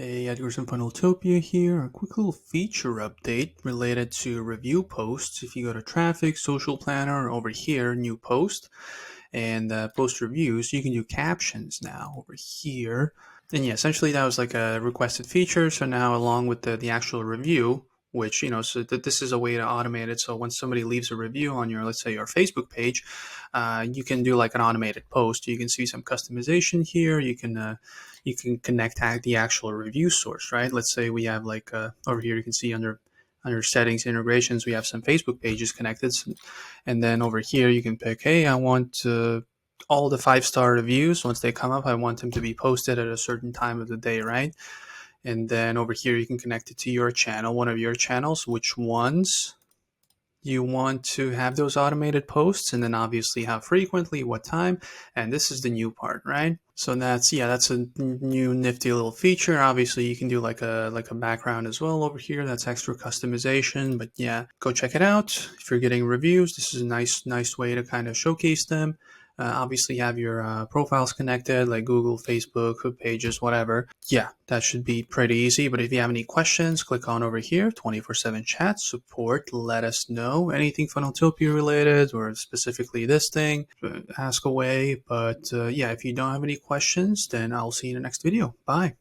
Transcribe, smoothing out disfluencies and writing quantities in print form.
Hey, Edgar's in Funneltopia here. A quick little feature update related to review posts. If you go to Traffic, Social Planner, over here, New Post, and Post Reviews, you can do captions now over here. And yeah, essentially that was like a requested feature. So now along with the actual review, which, so that this is a way to automate it. So when somebody leaves a review on your, let's say your Facebook page, you can do like an automated post. You can see some customization here. You can connect the actual review source, right? Let's say we have like over here, you can see under settings integrations, we have some Facebook pages connected. And then over here, you can pick, hey, I want all the 5-star reviews. Once they come up, I want them to be posted at a certain time of the day, right? And then over here, you can connect it to your channel, one of your channels, which ones you want to have those automated posts, and then obviously how frequently, what time. And this is the new part, right? So that's a new nifty little feature. Obviously you can do like a background as well over here. That's extra customization, but yeah, go check it out. If you're getting reviews, this is a nice way to kind of showcase them. Obviously have your profiles connected, like Google, Facebook, pages, whatever. Yeah, that should be pretty easy. But if you have any questions, click on over here, 24/7 chat support. Let us know anything Funneltopia related or specifically this thing, ask away. But yeah, if you don't have any questions, then I'll see you in the next video. Bye.